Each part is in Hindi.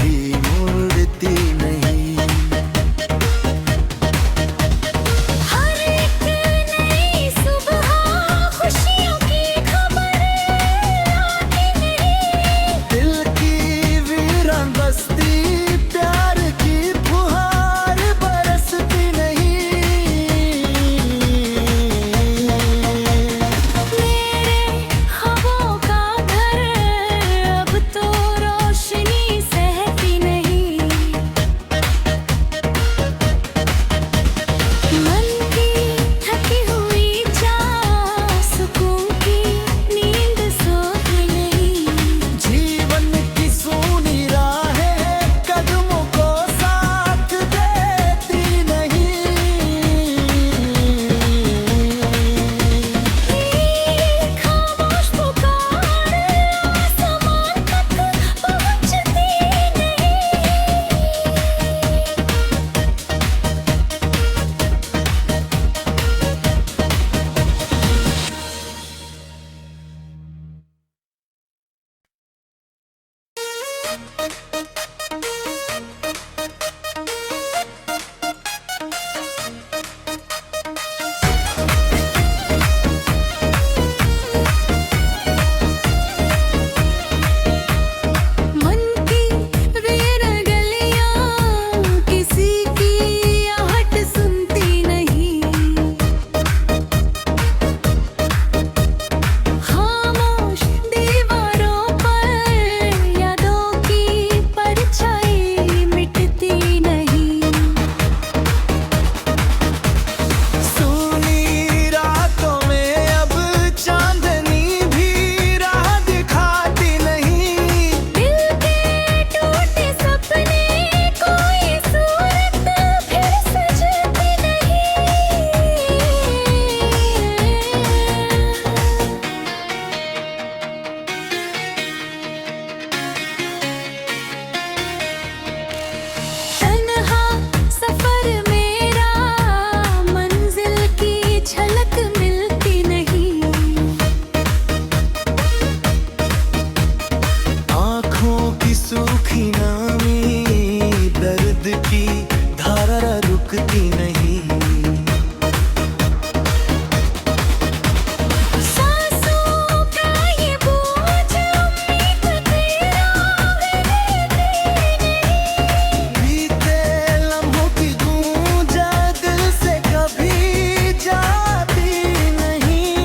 भी मुड़ती नहीं। हर एक नई सुबह खुशियों की खबर आती नहीं। दिल की वीरान बस्ती प्यार की फुहार बरसती नहीं। मेरे ख्वाबों का घर अब तो रोशनी सहती नहीं। मन की थकी हुई चाह सुकून की नींद सोती नहीं। जीवन की सूनी राहें कदमों को साथ देती नहीं। खामोश पुकार आसमान तक पहुंचती नहीं। मन की वीर गलियां किसी की आहट सुनती नहीं। खामोश दीवारों पर यादों की परछाई मिटती नहीं। सूनी रातों में अब चांदनी भी राह दिखाती नहीं। दिल के टूटे सपने कोई सूरत फिर सजती नहीं। तन्हा सफर मेरा मंजिल की झलक मिलती नहीं। आँखों की सूखी नामी दर्द की धारा रुकती नहीं। सांसों का ये बोझ उम्मीद तेरा बीते लम्हों की गूंज दिल से कभी जाती नहीं।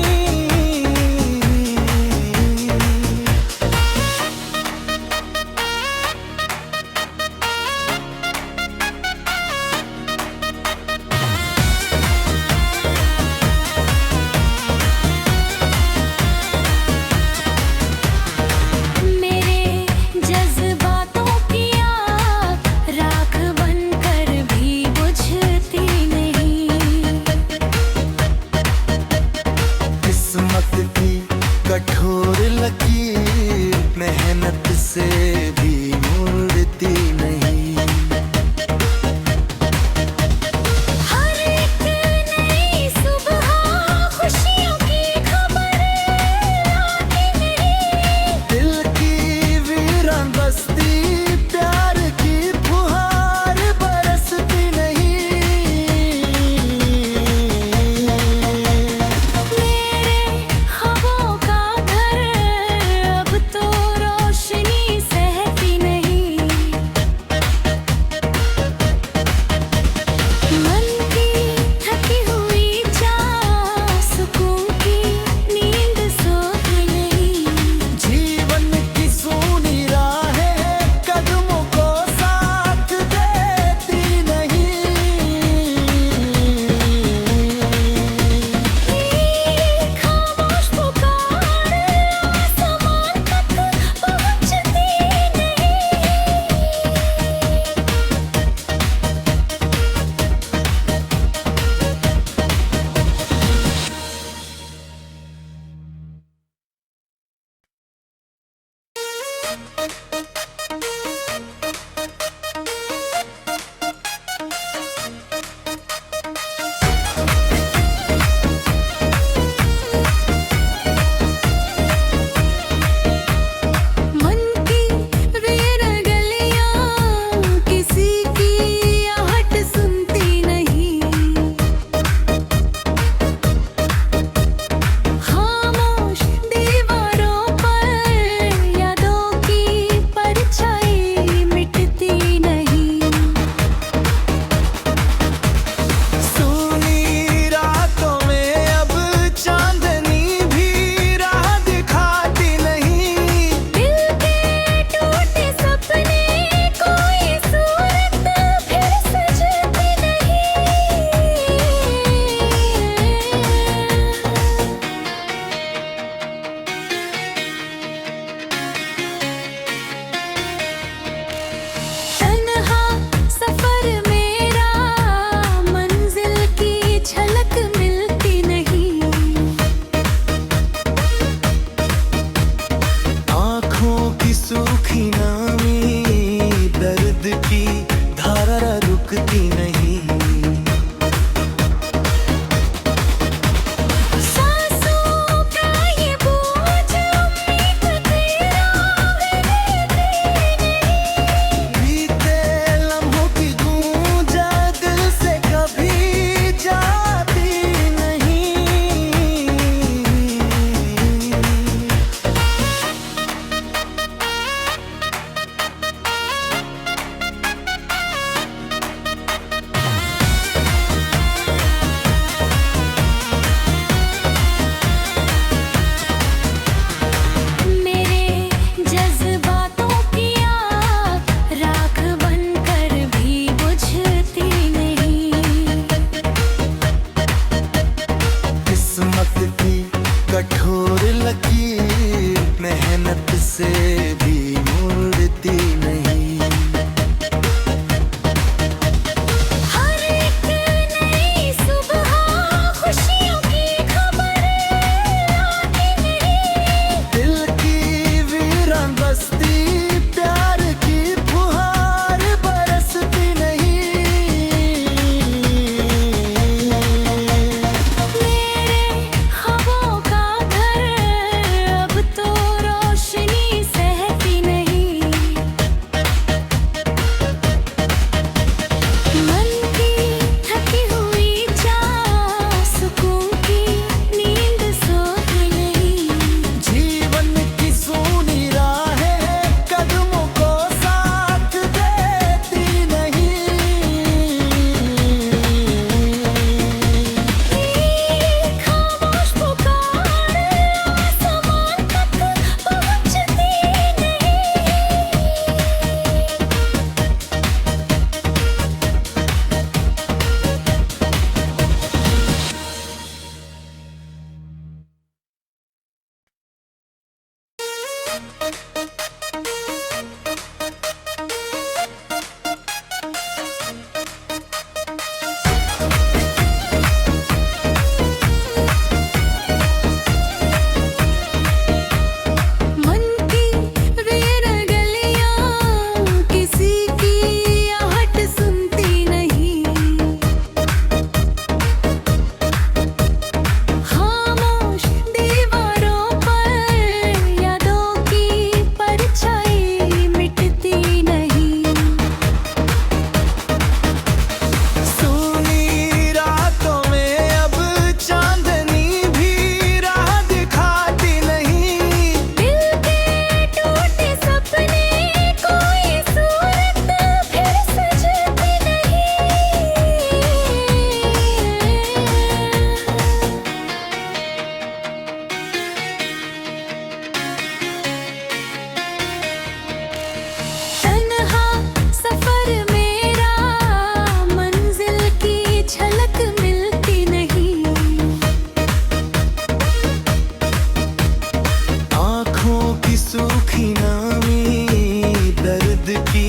की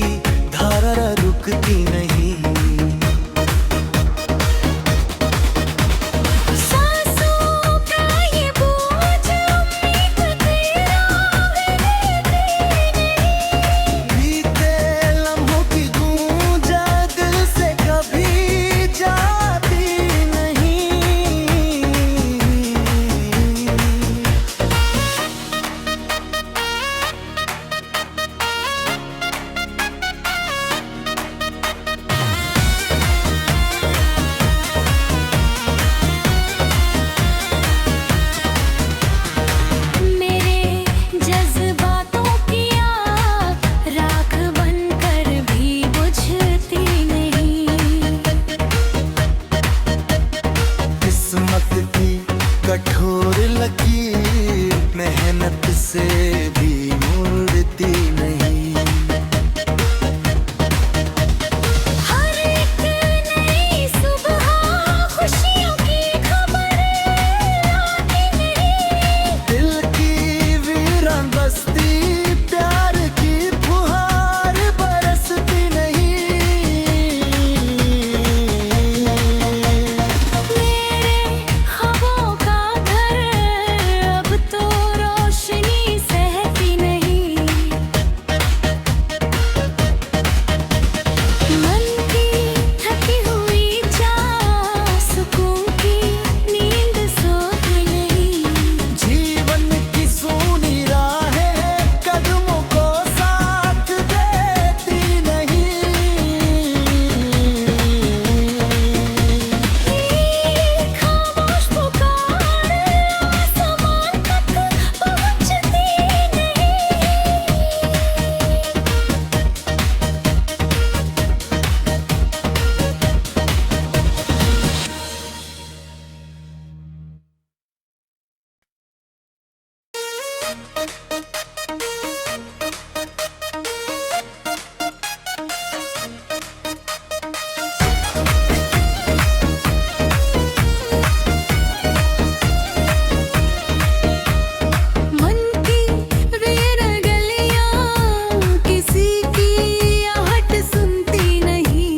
धारा रुकती नहीं। सांसों का ये बोझ उम्मीद तेरा बीते लम्हों की गूंजा दिल से कभी जाती नहीं। मेरे जज्बातों की आग राख बनकर भी बुझती नहीं। किस्मत की कठोर लकीर मेहनत से भी मुड़ती नहीं। हर एक नई सुबह खुशियों की खबर लाती नहीं। दिल की वीरान बस्ती प्यार की फुहार बरसती नहीं। मेरे ख्वाबों का घर अब तो रोशनी सहती नहीं। मन की थकी हुई चाह सुकून की नींद सोती नहीं। जीवन की सूनी राहें कदमों को साथ देती नहीं। खामोश पुकार आसमान तक पहुंचती नहीं। मन की वीर गलियां किसी की आहट सुनती नहीं।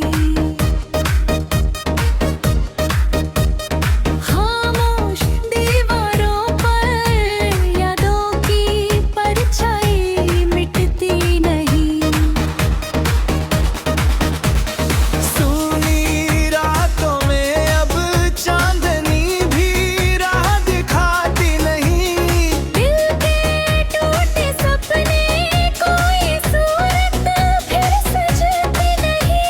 खामोश दीवारों पर यादों की परछाई मिटती नहीं। सूनी रातों में अब चांदनी भी राह दिखाती नहीं। दिल के टूटे सपने कोई सूरत फिर सजती नहीं।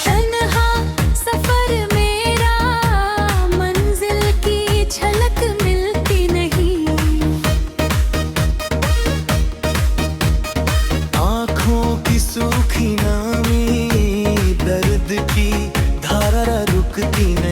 तन्हा सफर मेरा मंजिल की झलक मिलती नहीं। आँखों की सूखी नामी दर्द की धारा रुकती नहीं।